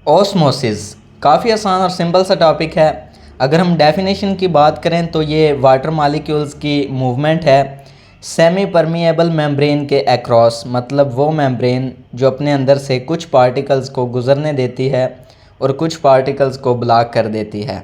Osmosis काफ़ी आसान और सिंपल सा टॉपिक है। अगर हम डेफिनेशन की बात करें तो ये वाटर मॉलिक्यूल्स की मूवमेंट है सेमी परमिएबल मेम्ब्रेन के अक्रॉस, मतलब वो मेम्ब्रेन जो अपने अंदर से कुछ पार्टिकल्स को गुजरने देती है और कुछ पार्टिकल्स को ब्लॉक कर देती है।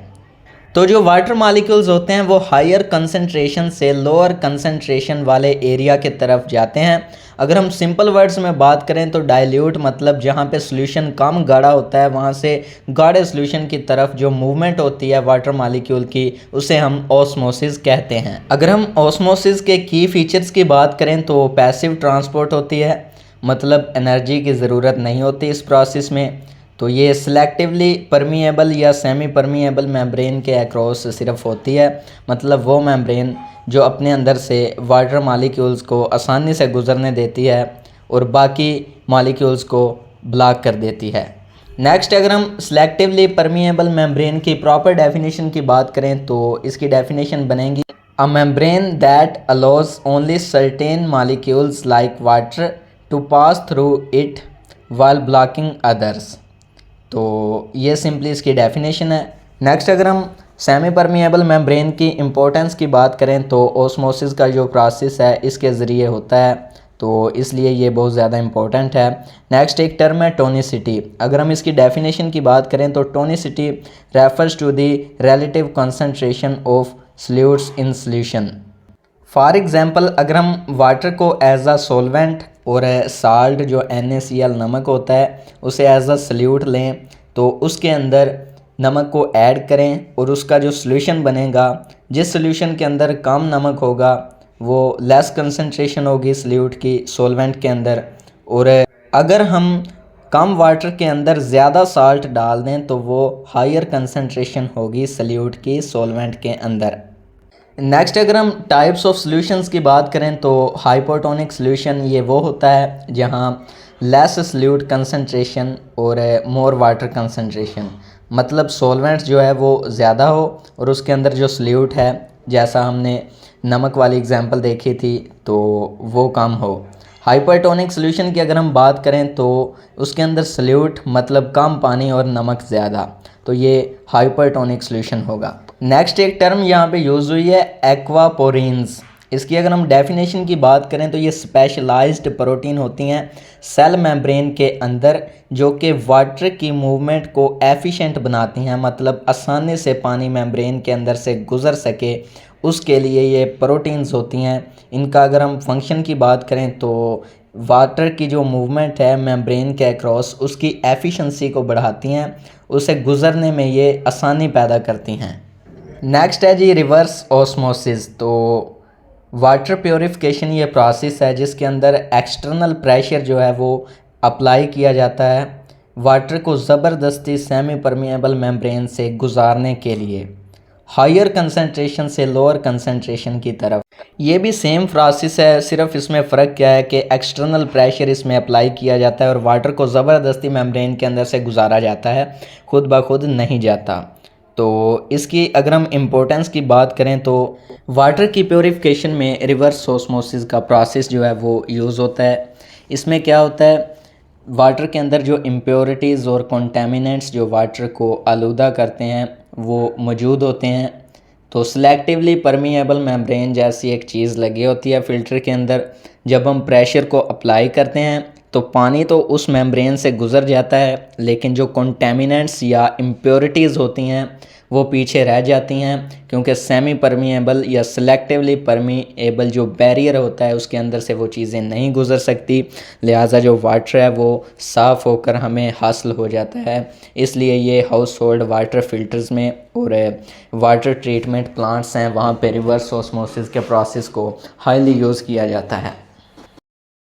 तो जो वाटर मॉलिक्यूल्स होते हैं वो हायर कंसंट्रेशन से लोअर कंसंट्रेशन वाले एरिया की तरफ जाते हैं। अगर हम सिंपल वर्ड्स में बात करें तो डाइल्यूट मतलब जहाँ पे सॉल्यूशन कम गाढ़ा होता है वहाँ से गाढ़े सॉल्यूशन की तरफ जो मूवमेंट होती है वाटर मॉलिक्यूल की, उसे हम ऑस्मोसिस कहते हैं। अगर हम ऑस्मोसिस के की फीचर्स की बात करें तो पैसिव ट्रांसपोर्ट होती है, मतलब एनर्जी की ज़रूरत नहीं होती इस प्रोसेस में। तो ये सिलेक्टिवली परमिएबल या सेमी परमिएबल मेम्ब्रेन के अक्रॉस सिर्फ होती है, मतलब वो मेम्ब्रेन जो अपने अंदर से वाटर मॉलिक्यूल्स को आसानी से गुजरने देती है और बाकी मॉलिक्यूल्स को ब्लॉक कर देती है। नेक्स्ट, अगर हम सिलेक्टिवली परमिएबल मेम्ब्रेन की प्रॉपर डेफिनेशन की बात करें तो इसकी डेफिनेशन बनेगी a membrane that allows only certain molecules like water to pass through it while blocking others. तो ये सिंपली इसकी डेफिनेशन है। नेक्स्ट, अगर हम सेमी परमिएबल मेम्ब्रेन की इम्पोर्टेंस की बात करें तो ओस्मोसिस का जो प्रोसेस है इसके ज़रिए होता है, तो इसलिए ये बहुत ज़्यादा इम्पोर्टेंट है। नेक्स्ट एक टर्म है टोनिसिटी। अगर हम इसकी डेफिनेशन की बात करें तो tonicity refers to the relative concentration of solutes in solution. For example, अगर हम वाटर को एज अ सॉल्वेंट और साल्ट जो NaCl नमक होता है उसे एज अ सल्यूट लें तो उसके अंदर नमक को ऐड करें और उसका जो सॉल्यूशन बनेगा, जिस सॉल्यूशन के अंदर कम नमक होगा वो लेस कंसंट्रेशन होगी सल्यूट की सॉल्वेंट के अंदर, और अगर हम कम वाटर के अंदर ज़्यादा साल्ट डाल दें तो वो हायर कंसंट्रेशन होगी सल्यूट की सॉल्वेंट के अंदर। नेक्स्ट, अगर हम टाइप्स ऑफ सॉल्यूशंस की बात करें तो हाइपोटोनिक सॉल्यूशन ये वो होता है जहाँ लेस सॉल्यूट कंसंट्रेशन और मोर वाटर कंसंट्रेशन, मतलब सॉल्वेंट्स जो है वो ज़्यादा हो और उसके अंदर जो सॉल्यूट है, जैसा हमने नमक वाली एग्जांपल देखी थी, तो वो कम हो। हाइपरटोनिक सॉल्यूशन की अगर हम बात करें तो उसके अंदर सॉल्यूट मतलब कम पानी और नमक ज़्यादा, तो ये हाइपरटोनिक सॉल्यूशन होगा। नेक्स्ट एक टर्म यहाँ पे यूज़ हुई है एक्वापोरीन्स। इसकी अगर हम डेफिनेशन की बात करें तो ये स्पेशलाइज्ड प्रोटीन होती हैं सेल मेम्ब्रेन के अंदर जो कि वाटर की मूवमेंट को एफिशिएंट बनाती हैं, मतलब आसानी से पानी मेम्ब्रेन के अंदर से गुज़र सके उसके लिए ये प्रोटीन्स होती हैं। इनका अगर हम फंक्शन की बात करें तो वाटर की जो मूवमेंट है मेम्ब्रेन के अक्रॉस उसकी एफिशिएंसी को बढ़ाती हैं, उसे गुज़रने में ये आसानी पैदा करती हैं। नेक्स्ट है जी रिवर्स ऑस्मोसिस। तो वाटर प्योरिफिकेशन ये प्रोसेस है जिसके अंदर एक्सटर्नल प्रेशर जो है वो अप्लाई किया जाता है वाटर को ज़बरदस्ती सेमी परमिएबल मेम्ब्रेन से गुजारने के लिए हायर कंसंट्रेशन से लोअर कंसंट्रेशन की तरफ। ये भी सेम प्रोसेस है, सिर्फ इसमें फ़र्क क्या है कि एक्सटर्नल प्रेशर इसमें अप्लाई किया जाता है और वाटर को ज़बरदस्ती मेम्ब्रेन के अंदर से गुजारा जाता है, खुद ब खुद नहीं जाता। तो इसकी अगर हम इम्पोर्टेंस की बात करें तो वाटर की प्योरिफिकेशन में रिवर्स ऑस्मोसिस का प्रोसेस जो है वो यूज़ होता है। इसमें क्या होता है, वाटर के अंदर जो इम्प्योरिटीज़ और कॉन्टेमिनेंट्स जो वाटर को आलूदा करते हैं वो मौजूद होते हैं। तो सिलेक्टिवली परमिएबल मेम्ब्रेन जैसी एक चीज़ लगी होती है फ़िल्टर के अंदर, जब हम प्रेशर को अप्लाई करते हैं तो पानी तो उस मेम्ब्रेन से गुज़र जाता है, लेकिन जो कॉन्टेमिनेंट्स या इम्प्योरिटीज़ होती हैं वो पीछे रह जाती हैं, क्योंकि सेमी परमिएबल या सिलेक्टिवली परमिएबल जो बैरियर होता है उसके अंदर से वो चीज़ें नहीं गुज़र सकती, लिहाजा जो वाटर है वो साफ़ होकर हमें हासिल हो जाता है। इसलिए ये हाउस होल्ड वाटर फ़िल्टर्स में और वाटर ट्रीटमेंट प्लांट्स हैं वहाँ पे रिवर्स ऑस्मोसिस के प्रोसेस को हाईली यूज़ किया जाता है।